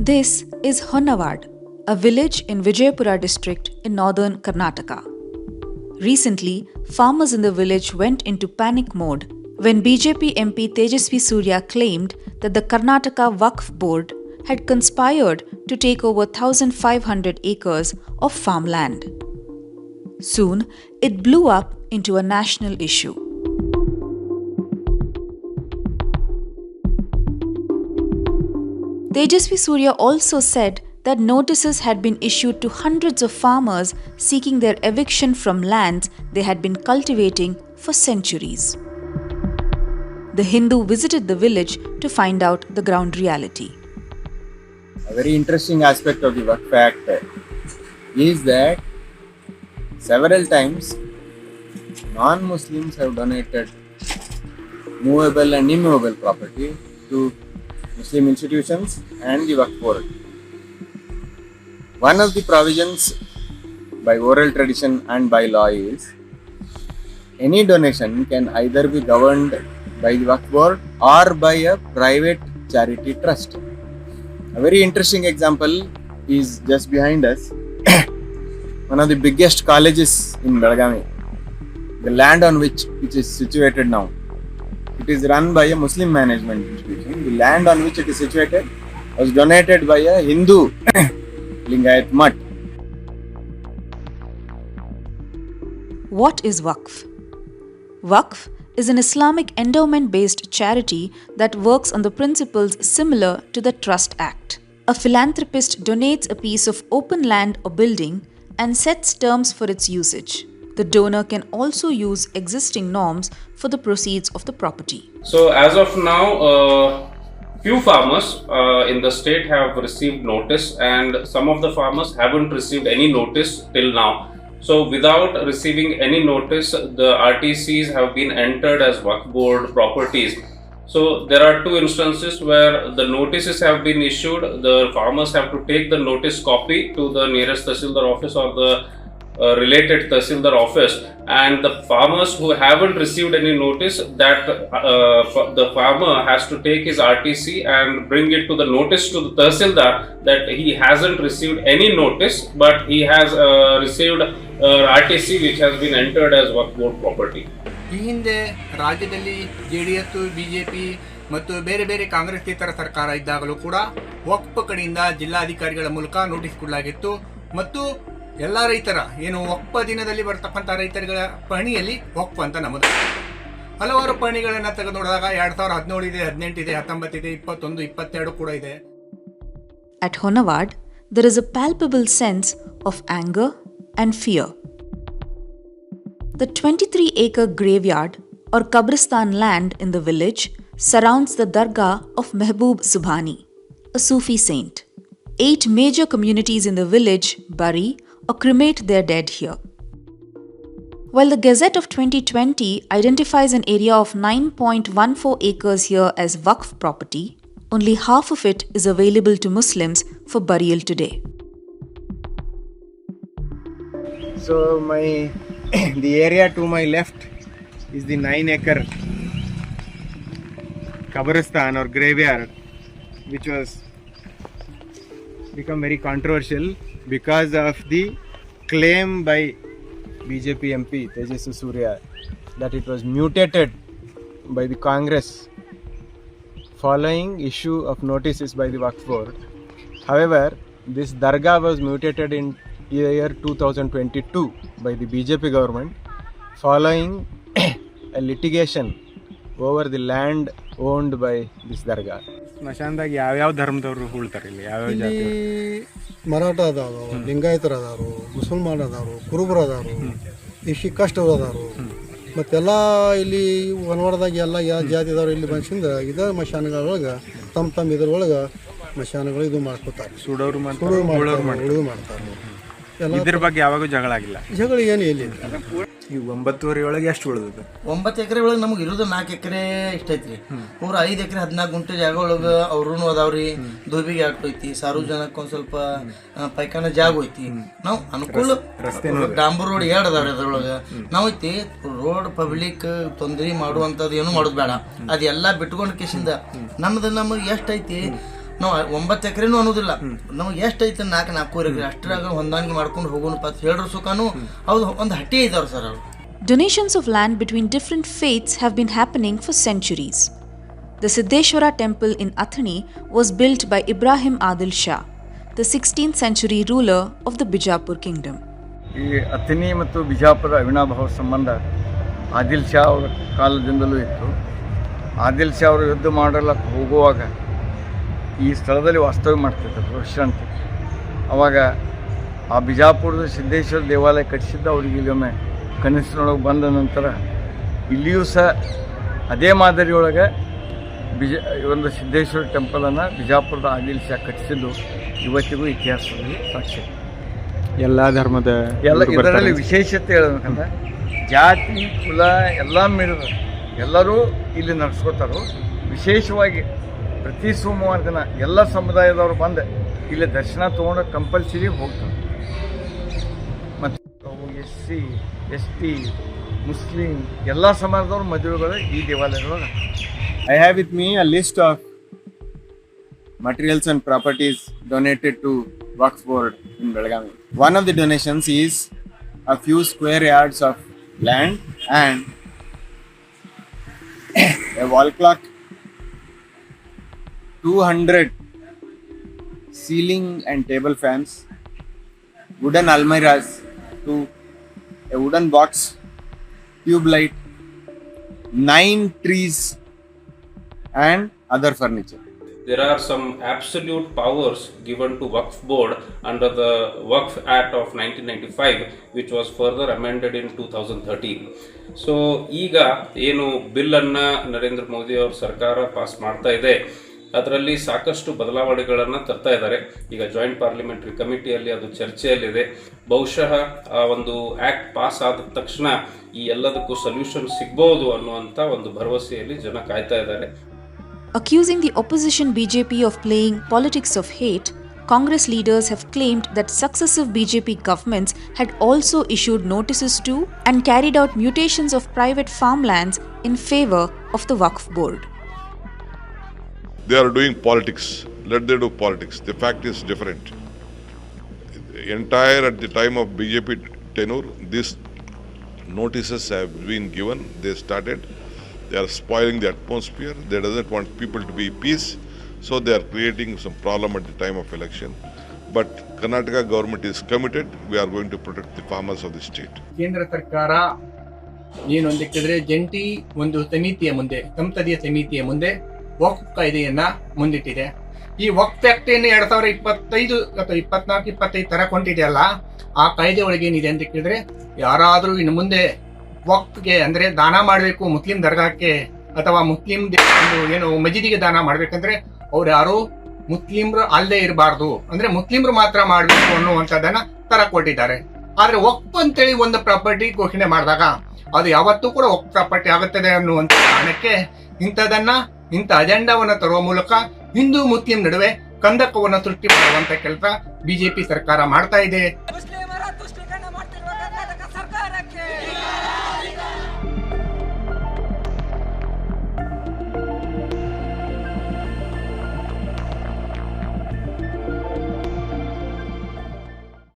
This is Honawad, a village in Vijayapura district in northern Karnataka. Recently, farmers in the village went into panic mode when BJP MP Tejasvi Surya claimed that the Karnataka Waqf Board had conspired to take over 1,500 acres of farmland. Soon, it blew up into a national issue. Tejasvi Surya also said that notices had been issued to hundreds of farmers seeking their eviction from lands they had been cultivating for centuries. The Hindu visited the village to find out the ground reality. A very interesting aspect of the Waqf Act is that several times non-Muslims have donated movable and immovable property to Muslim institutions and the Waqf Board. One of the provisions by oral tradition and by law is any donation can either be governed by the Waqf Board or by a private charity trust. A very interesting example is just behind us. One of the biggest colleges in Belgaum, the land on which is situated now, it is run by a Muslim management institution. The land on which it is situated was donated by a Hindu Lingayat Mutt. What is Waqf? Waqf is an Islamic endowment-based charity that works on the principles similar to the Trust Act. A philanthropist donates a piece of open land or building and sets terms for its usage. The donor can also use existing norms for the proceeds of the property. So as of now, few farmers in the state have received notice, and some of the farmers haven't received any notice till now. So without receiving any notice, the RTCs have been entered as Waqf Board properties. So there are two instances where the notices have been issued. The farmers have to take the notice copy to the nearest Tahsildar office or the related Tahsildar office, and the farmers who haven't received any notice, that the farmer has to take his RTC and bring it to the notice to the Tahsildar that he hasn't received any notice, but he has received RTC which has been entered as Waqf Board property. ಈ ಹಿಂದೆ ರಾಜ್ಯದಲ್ಲಿ JDS, BJP ಮತ್ತು ಬೇರೆ ಬೇರೆ ಕಾಂಗ್ರೆಸ್ಸೇತರ ಸರ್ಕಾರ ಇದ್ದಾಗಲೂ ಕೂಡ ವಕ್ಫ್ ಕಡೆಯಿಂದ ಜಿಲ್ಲಾಧಿಕಾರಿಗಳ ಮೂಲಕ ನೋಟಿಸ್ ಕೊಡಲಾಗಿತ್ತು ಮತ್ತು ಎಲ್ಲ ರೈತರ ಏನು ವಕ್ಫ್ ದಿನದಲ್ಲಿ ಬರ್ತಕ್ಕಂಥ ರೈತರುಗಳ ಪಹಣಿಯಲ್ಲಿ ವಕ್ಫ್ ಅಂತ ನಮೂದು. ಹಲವಾರು ಪಹಣಿಗಳನ್ನು ತೆಗೆದು ನೋಡಿದಾಗ 2017 ಇದೆ, 18 ಇದೆ, 19 ಇದೆ, 21, 22 ಕೂಡ ಇದೆ. At Honawad, there is a palpable sense of anger and fear. The 23-acre graveyard or Qabristan land in the village surrounds the Dargah of Mehboob Subhani, a Sufi saint. 8 major communities in the village bury or cremate their dead here. While the Gazette of 2020 identifies an area of 9.14 acres here as Waqf property, only half of it is available to Muslims for burial today. So the area to my left is the 9-acre Qabristan or graveyard, which was become very controversial because of the claim by BJP MP Tejasvi Surya that it was mutated by the Congress following issue of notices by the Waqf Board. However, this Dargah was mutated in year 2022 by the BJP government following a litigation over the land owned by this Dargah. ಸ್ಮಶಾನದಾಗ ಯಾವ್ಯಾವ ಧರ್ಮದವರು ಉಳ್ತಾರೆ ಇಲ್ಲಿ? ಯಾವ್ಯಾವ ಜಾತಿ? ಮರಾಠ ಅದಾರು, ಲಿಂಗಾಯತರು ಅದಾರು, ಮುಸಲ್ಮಾನ್ ಅದಾರು, ಕುರುಬರು ಅದಾರು, ಈ ಶಿಕ್ಕಷ್ಟರು ಅದಾರು, ಮತ್ತೆಲ್ಲ ಇಲ್ಲಿ ವನವಾಡದಾಗ ಎಲ್ಲ ಯಾವ ಜಾತಿ ಅದಾರು ಇಲ್ಲಿ ಬಂದಿಂದ ಇದ ಮಶಾನಗಳೊಳಗೆ ತಮ್ಮ ಇದ್ರೊಳಗೆ ಮಶಾನಗಳು ಇದು ಮಾಡ್ಕೋತಾರೆ. ಸುಡೋರು ಉಳಿದು ಮಾಡ್ತಾರೆ. ಇದ್ರ ಬಗ್ಗೆ ಯಾವಾಗೂ ಜಗಳ ಆಗಿಲ್ಲ? ಜಗಳ ಏನು ಇಲ್ಲ. ಈ 9.5 ಒಳಗೆ ಎಷ್ಟು ಉಳಿದದು? 9 ಎಕರೆ ಒಳಗೆ ನಮಗೆ ಇರೋದು 4 ಎಕರೆ ಇಷ್ಟ ಐತ್ರಿ. ಅವ್ರು 5 ಎಕರೆ 14 ಗುಂಟೆ ಜಾಗ ಒಳಗೆ ಅವ್ರೂ ಅದಾವ್ರಿ. ಧೋಬಿಗೆ ಆಟೋಯ್ತಿ, ಸಾರ್ವಜನಿಕ ಒಂದು ಸ್ವಲ್ಪ ಪೈಖಾನ ಜಾಗ ಹೋಯ್ತಿ. ನಾವು ಅನುಕೂಲ ಡಾಂಬರ್ ರೋಡ್ 2 ಅದಾವ್ರಿ. ಅದ್ರೊಳಗೆ ನಾವು ಐತಿ ರೋಡ್ ಪಬ್ಲಿಕ್ ತೊಂದರೆ ಮಾಡುವಂಥದ್ದು ಏನು ಮಾಡೋದು ಬೇಡ. ಅದೆಲ್ಲ ಬಿಟ್ಕೊಂಡು ಕೇಸಿಂದ ನಮ್ದು ನಮಗೆ ಎಷ್ಟೈತಿ ನಾವು 9 ಎಕರೆನೂ ಅನ್ನೋದಿಲ್ಲ, ನಮಗೆ ಎಷ್ಟು ಐತೆ 4 ಎಕರೆ ಅಷ್ಟರಾಗ ಹೊಂದಾಣಿಕೆ ಮಾಡ್ಕೊಂಡು ಹೋಗೋಣ ಹೇಳ್ರ ಸುಖಾನು ಹೌದು. ಒಂದು ಹಟ್ಟಿ ಐತವ್ರು ಸರ್ ಅವರು. Donations of land between different faiths have been happening for centuries. The Siddheshwara temple in Athani was built by Ibrahim Adil Shah, the 16th century ruler of the Vijayapura kingdom. ಈ ಅಥಣಿ ಮತ್ತು ಬಿಜಾಪುರ ಅವಿನಾಭಾವ ಸಂಬಂಧ ಆದಿಲ್ ಶಾ ಅವರ ಕಾಲದಿಂದಲೂ ಇತ್ತು. ಆದಿಲ್ ಶಾ ಅವರು ಯುದ್ಧ ಮಾಡಲಿಕ್ಕೆ ಹೋಗುವಾಗ ಈ ಸ್ಥಳದಲ್ಲಿ ವಾಸ್ತವ್ಯ ಮಾಡ್ತಿದ್ದರು ವಿಶ್ರಾಂತಿ. ಆವಾಗ ಆ ಬಿಜಾಪುರದ ಸಿದ್ದೇಶ್ವರ ದೇವಾಲಯ ಕಟ್ಟಿಸಿದ್ದು ಅವರಿಗೆ ಇಲ್ಲೊಮ್ಮೆ ಕನಸಿನೊಳಗೆ ಬಂದ ನಂತರ ಇಲ್ಲಿಯೂ ಸಹ ಅದೇ ಮಾದರಿಯೊಳಗೆ ಒಂದು ಸಿದ್ದೇಶ್ವರ ಟೆಂಪಲನ್ನು ಬಿಜಾಪುರದ ಆದಿಲ್ ಶಾ ಕಟ್ಟಿಸಿದ್ದು ಇವತ್ತಿಗೂ ಇತಿಹಾಸದಲ್ಲಿ ಸಾಕ್ಷಿ. ಎಲ್ಲ ಧರ್ಮದ ಇದರಲ್ಲಿ ವಿಶೇಷತೆ ಹೇಳ್ಬೇಕಂದ್ರೆ ಜಾತಿ ಕುಲ ಎಲ್ಲ ಮೀರಿದ ಎಲ್ಲರೂ ಇಲ್ಲಿ ನಡೆಸ್ಕೋತಾರೋ. ವಿಶೇಷವಾಗಿ ಪ್ರತಿ ಸೋಮವಾರ ದಿನ ಎಲ್ಲ ಸಮುದಾಯದವರು ಬಂದು ಇಲ್ಲಿ ದರ್ಶನ ತೊಗೊಂಡು ಕಂಪಲ್ಸರಿ ಹೋಗ್ತಾರೆ. ಮತ್ತು SC ST ಮುಸ್ಲಿಂ ಎಲ್ಲ ಸಮಾಜದವ್ರ ಮದುವೆಗಳು ಈ ದೇವಾಲಯದೊಳಗೆ. I have with me a list of materials and properties donated to Waqf Board in Belgaum. One of the donations is a few square yards of land and a wall clock, 200 ceiling and table fans, wooden almirahs, a wooden box, tube light, 9 trees and other furniture. There are some absolute powers given to Waqf Board under the Waqf Act of 1995, which was further amended in 2013. So, ಈಗ ಏನು bill ಅನ್ನ ನರೇಂದ್ರ ಮೋದಿ ಅವರ ಸರ್ಕಾರ pass ಮಾಡ್ತಾ ಇದೆ, ಅದರಲ್ಲಿ ಸಾಕಷ್ಟು ಬದಲಾವಣೆಗಳನ್ನು ತರ್ತಾ ಇದ್ದಾರೆ. ಈಗ ಜಾಯಿಂಟ್ ಪಾರ್ಲಿಮೆಂಟರಿ ಕಮಿಟಿಯಲ್ಲಿ ಅದು ಚರ್ಚೆಯಲ್ಲಿದೆ. ಬಹುಶಃ ಆ ಒಂದು ಆಕ್ಟ್ ಪಾಸ್ ಆದ ತಕ್ಷಣ ಈ ಎಲ್ಲದಕ್ಕೂ ಸೊಲ್ಯೂಷನ್ ಸಿಗ್ಬೋದು ಅನ್ನುವಂಥ ಒಂದು ಭರವಸೆಯಲ್ಲಿ ಜನ ಕಾಯ್ತಾ ಇದ್ದಾರೆ. Accusing the opposition BJP of playing politics of hate, Congress leaders have claimed that successive BJP governments had also issued notices to and carried out mutations of private farmlands in favor of the Waqf Board. They are doing politics. Let them do politics. The fact is different. Entire at the time of BJP tenure, these notices have been given. They started. They are spoiling the atmosphere. They doesn't want people to be peace, so they are creating some problem at the time of election. But Karnataka government is committed. We are going to protect the farmers of the state. ಕೇಂದ್ರ ಸರ್ಕಾರ ಏನು ಅಂದಿಟ್ಟಿದ್ರೆ ಜಂಟಿ ಒಂದು ಸಮಿತಿಯ ಮುಂದೆ, ಸಂಸದೀಯ ಸಮಿತಿಯ ಮುಂದೆ ವಕ್ಫ್ ಕಾಯ್ದೆಯನ್ನ ಮುಂದಿಟ್ಟಿದೆ. ಈ ವಕ್ಫ್ ಆಕ್ಟ್ ಏನು 2025 ಅಥವಾ 24-25 ತರಕೊಂಡಿದೆಯಲ್ಲ, ಆ ಕಾಯ್ದೆ ಒಳಗೆ ಏನಿದೆ ಅಂತ ಕೇಳಿದ್ರೆ, ಯಾರಾದರೂ ಇನ್ನು ಮುಂದೆ ವಕ್ಫ್ಗೆ ಅಂದ್ರೆ ದಾನ ಮಾಡಬೇಕು ಮುಸ್ಲಿಂ ದರ್ಗಾಕ್ಕೆ ಅಥವಾ ಮುಸ್ಲಿಂ ಏನು ಮಸೀದಿಗೆ ದಾನ ಮಾಡ್ಬೇಕಂದ್ರೆ ಅವ್ರು ಯಾರು ಮುಸ್ಲಿಮ್ರು ಅಲ್ಲದೆ ಇರಬಾರ್ದು, ಅಂದ್ರೆ ಮುಸ್ಲಿಮ್ರು ಮಾತ್ರ ಮಾಡಬೇಕು ಅನ್ನುವಂಥದ್ದನ್ನ ತರ ಕೊಟ್ಟಿದ್ದಾರೆ. ಆದ್ರೆ ವಕ್ಫ್ ಅಂತೇಳಿ ಒಂದು ಪ್ರಾಪರ್ಟಿ ಘೋಷಣೆ ಮಾಡಿದಾಗ ಅದು ಯಾವತ್ತೂ ಕೂಡ ವಕ್ಫ್ ಪ್ರಾಪರ್ಟಿ ಆಗುತ್ತದೆ ಅನ್ನುವಂಥ ಕಾರಣಕ್ಕೆ ಇಂಥ ಅಜೆಂಡಾವನ್ನು ತರುವ ಮೂಲಕ ಹಿಂದೂ ಮುಸ್ಲಿಂ ನಡುವೆ ಕಂದಕವನ್ನು ಸೃಷ್ಟಿ ಮಾಡುವಂತ ಕೆಲಸ ಬಿಜೆಪಿ ಸರ್ಕಾರ ಮಾಡ್ತಾ ಇದೆ.